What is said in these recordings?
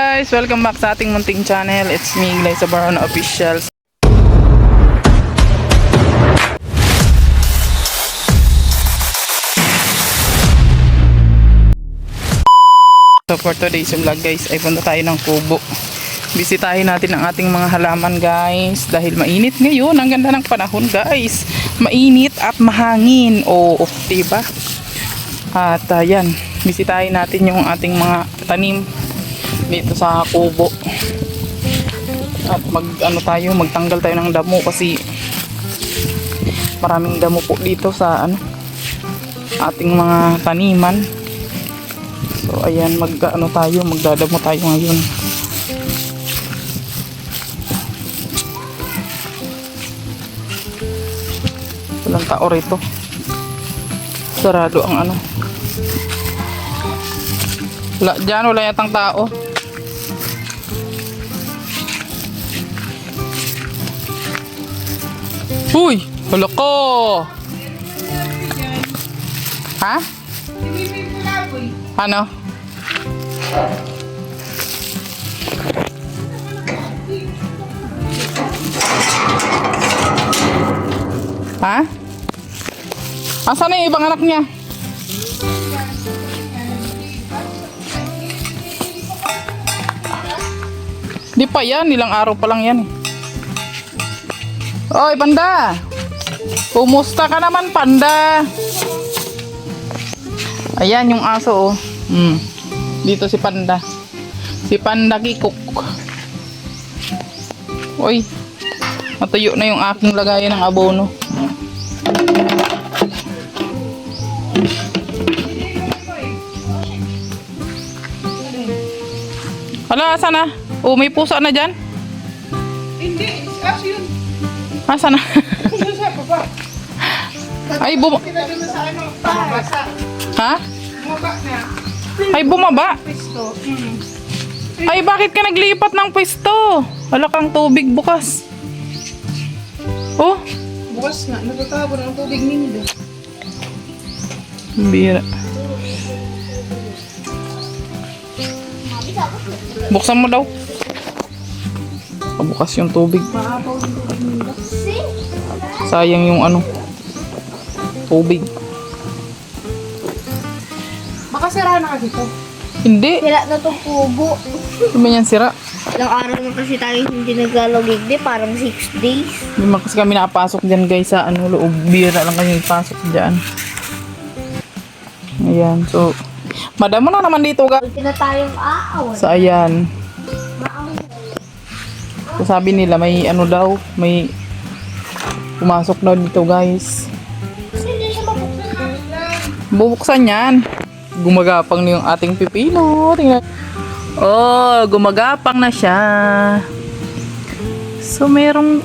Guys, welcome back sa ating munting channel. It's me, Glyza Barona Official. So for today's vlog guys, ay punta tayo ng kubo. Bisitahin natin ang ating mga halaman guys. Dahil mainit ngayon, ang ganda ng panahon guys. Mainit at mahangin. Oo, diba? At yan, bisitahin natin yung ating mga tanim dito sa kubo. At magtanggal tayo ng damo kasi maraming damo po dito sa ating mga taniman. So ayan, magdadamo tayo ngayon. Walang tao rito. Sarado ang wala yatang tao. Uy! Hala ko! Ha? Ano? Ha? Asan na yung ibang anak niya? Di pa yan, ilang araw pa lang yan eh. Oy, Panda! Kumusta ka naman, Panda? Ayan yung aso, oh. Dito si Panda. Si Panda Kikuk. Oy, matuyo na yung aking lagayan ng abono. Hala, asan na? Oh, may pusa na dyan? Hindi, aso yun. Asan na? Ay, Ha? Bumaba na. Ay, bumaba? Pisto. Ay, bakit ka naglipat ng pwesto? Wala kang tubig bukas. Oh, Bukas nga, natatabon ang tubig ninyo. bira. Buksan mo daw. Bukas yung tubig. Maapaw yung tubig ninyo. Sayang yung tubig. Baka sira na kasi ito. Hindi. Sira na itong kubo. Hindi ba yan sira? Ilang araw na kasi tayo hindi naglalagigdi, parang 6 days. Hindi man kasi kami nakapasok dyan guys sa loob. Bira lang kami pasok dyan. Ayan, so madamo na naman dito guys. Huwag na tayong aawan. So ayan. So sabi nila may may pumasok daw dito guys. Hindi siya mabuksan. Bubuksan yan. Gumagapang na yung ating pipino. Tingnan. Oh, gumagapang na siya. So merong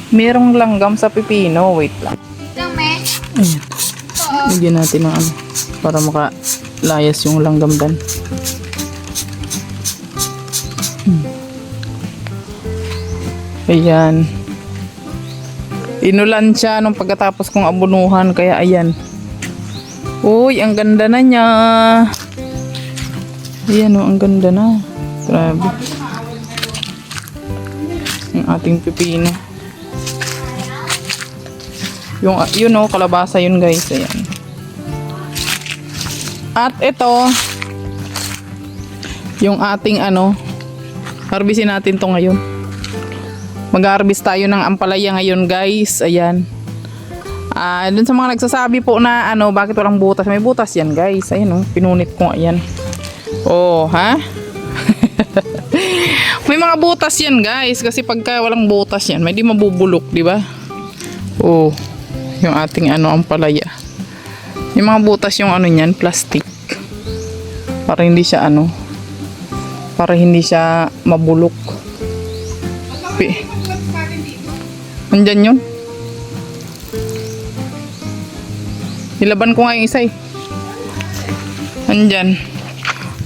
merong langgam sa pipino. Wait lang. Ayan. Bigyan natin ng para makalayas yung langgam dan. Ayan. Inulan siya nung pagkatapos kong abunuhan kaya ayan. Uy, ang ganda na niya. Ayan o, ang ganda na. Grabe. Ang ating pipino. Yun o, kalabasa yun guys. Ayan. At ito, yung ating harbisin natin to ngayon. Mag-harvest tayo ng ampalaya ngayon guys. Ayan. Dun sa mga nagsasabi po na bakit walang butas. May butas yan guys. Ayan pinunit ko. Ayan. Oh, ha? May mga butas yan guys. Kasi pagka walang butas yan, may di mabubulok, di ba? Oh, yung ating ampalaya. Yung mga butas yung niyan, plastic. Para hindi siya mabulok. Andyan yun. Nilaban ko nga yung isa eh. Andyan.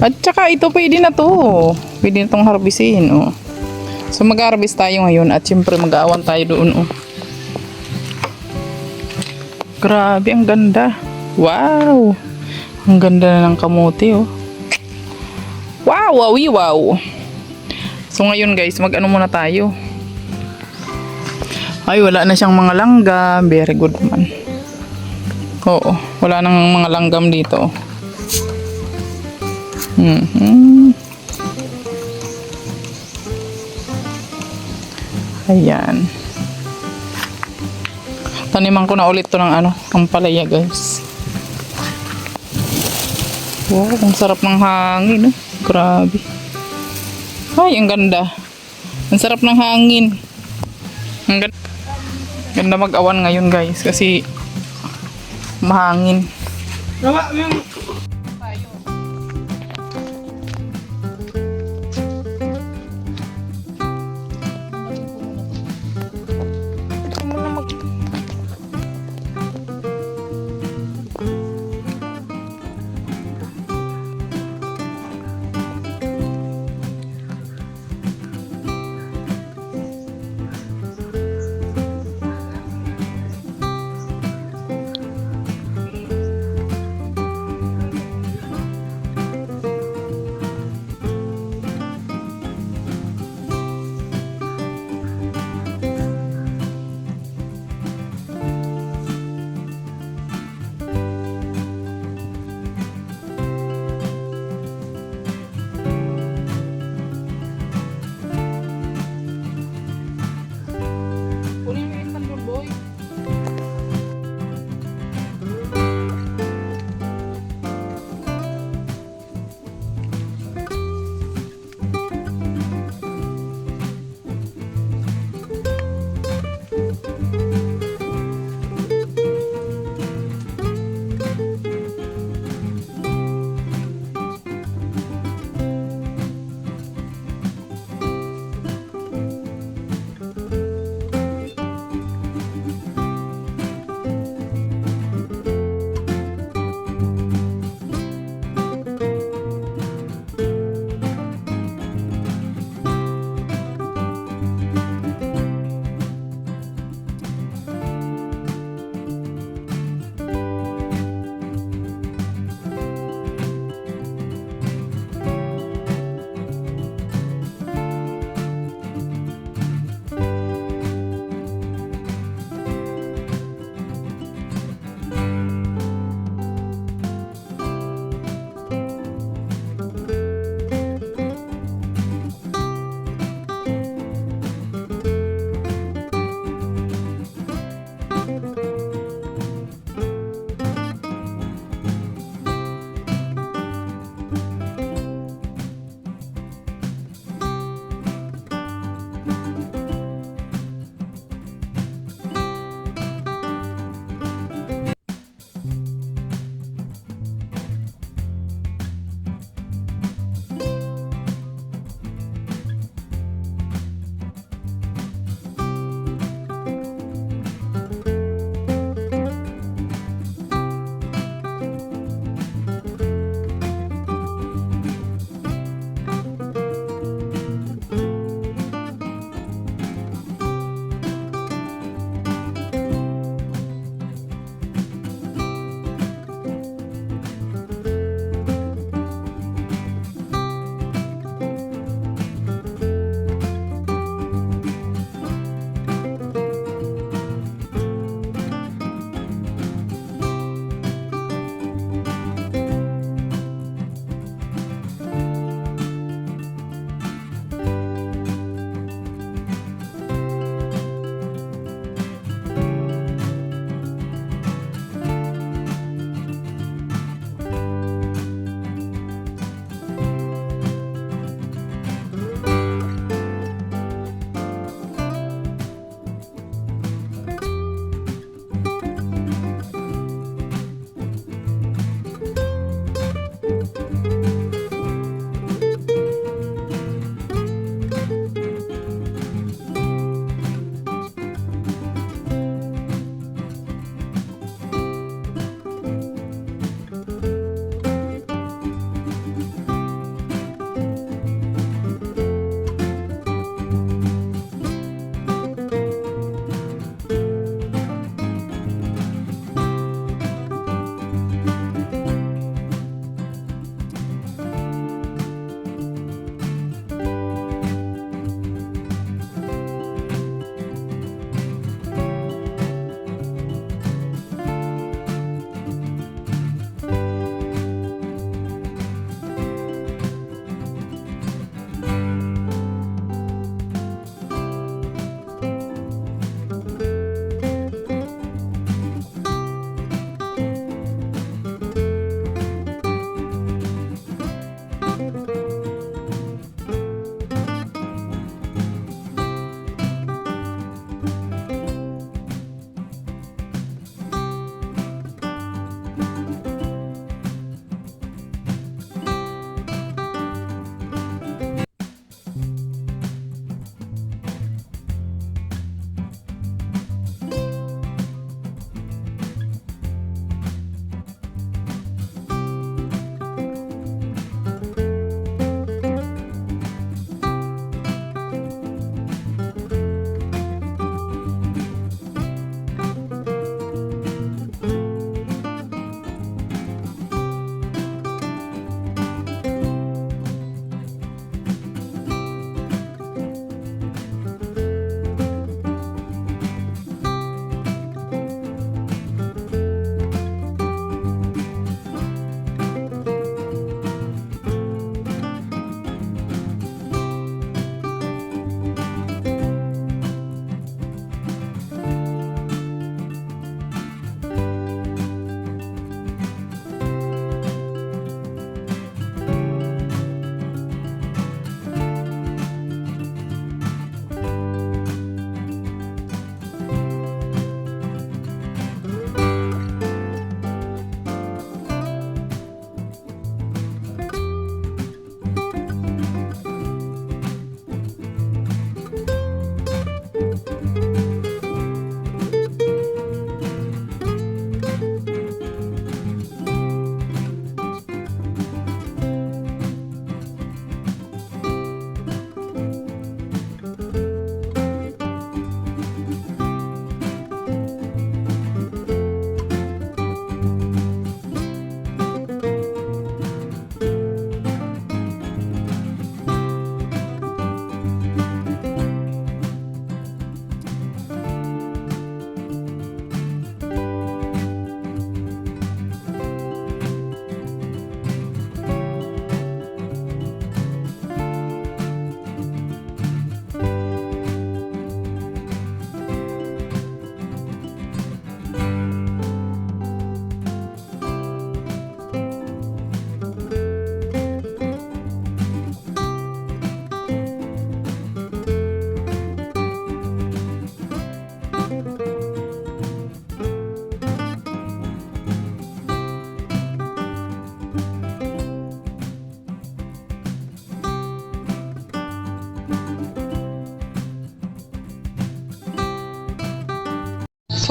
At saka ito pwede na to. Pwede na tong harbisin. Oh. So mag-harvest tayo ngayon. At syempre mag-aawan tayo doon. Oh. Grabe, ang ganda. Wow! Ang ganda na ng kamote, oh. Wow! Wow. So ngayon guys, mag-ano muna tayo. Ay, wala na siyang mga langgam. Very good man. Oo, wala nang mga langgam dito. Ayan. Taniman ko na ulit to ng ang palaya guys. Wow, ang sarap ng hangin. Oh. Grabe. Ay, ang ganda. Ang sarap ng hangin. Ang ganda. Ganda mag-awan ngayon guys kasi mahangin. Gawa yung...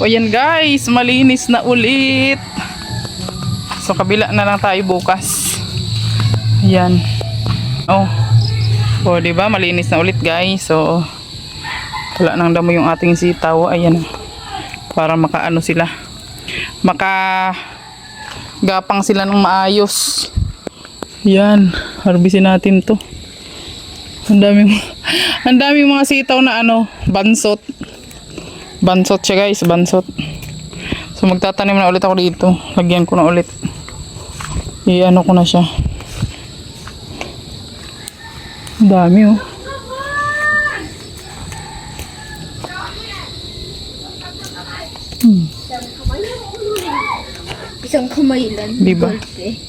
So ayan guys, malinis na ulit. So kabila na lang tayo bukas. Ayan. Oh. O, di ba? Malinis na ulit, guys. So wala nang damo yung ating sitaw. Ayan. Para makaano sila. Gapang sila ng maayos. Ayan. Harbisin natin to. Ang daming mga sitaw na ano, bansot. Bansot siya, guys. Bansot. So magtatanim na ulit ako dito. Lagyan ko na ulit. I-ano ko na siya. Ang dami oh. Isang kamay lang. Diba? Golpe.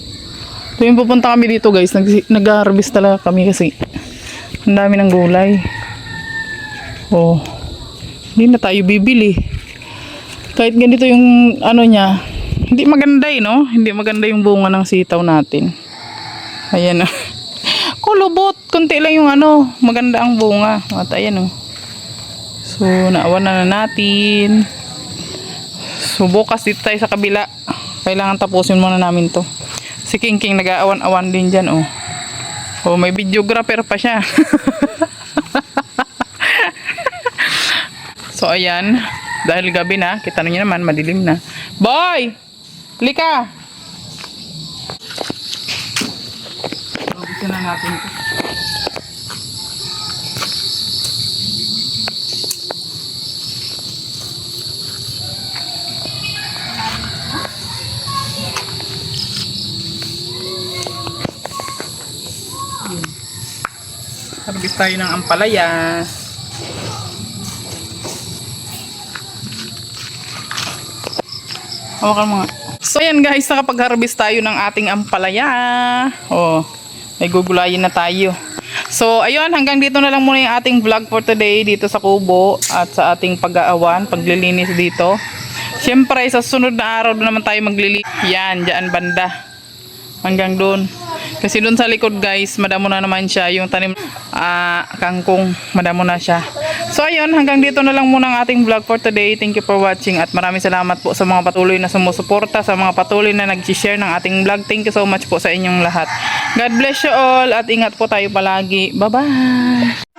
Tuwing pupunta kami dito guys, nag-harvest talaga kami kasi ang dami ng gulay. Oh. Hindi na tayo bibili. Kahit ganito yung ano niya, hindi maganda no? Hindi maganda yung bunga ng sitaw natin. Ayan oh. Kulubot, konti lang yung ano, maganda ang bunga. At ayan oh. So, naawan na natin. So, bukas dito tayo sa kabila. Kailangan tapusin muna namin to. Si King King nag-aawan-awan din dyan oh. Oh, may videographer pa siya. So, ayan. Dahil gabi na, kita niyo naman, madilim na. Boy! Lika! Ubusin na natin ito. Harvest tayo ng ampalaya. Hawakan mo nga. So yan guys, nakapag-harvest tayo ng ating ampalaya. Oh, may gugulayin na tayo. So ayun, hanggang dito na lang muna yung ating vlog for today dito sa kubo at sa ating pag-aawan, paglilinis dito. Siyempre sa sunod na araw doon naman tayo maglilinis. Yan, dyan banda. Hanggang doon. Kasi doon sa likod guys, madamo na naman siya. Yung tanim kangkong, madamo na siya. So ayun, hanggang dito na lang muna ang ating vlog for today. Thank you for watching at maraming salamat po sa mga patuloy na sumusuporta, sa mga patuloy na nag-share ng ating vlog. Thank you so much po sa inyong lahat. God bless you all at ingat po tayo palagi. Bye-bye!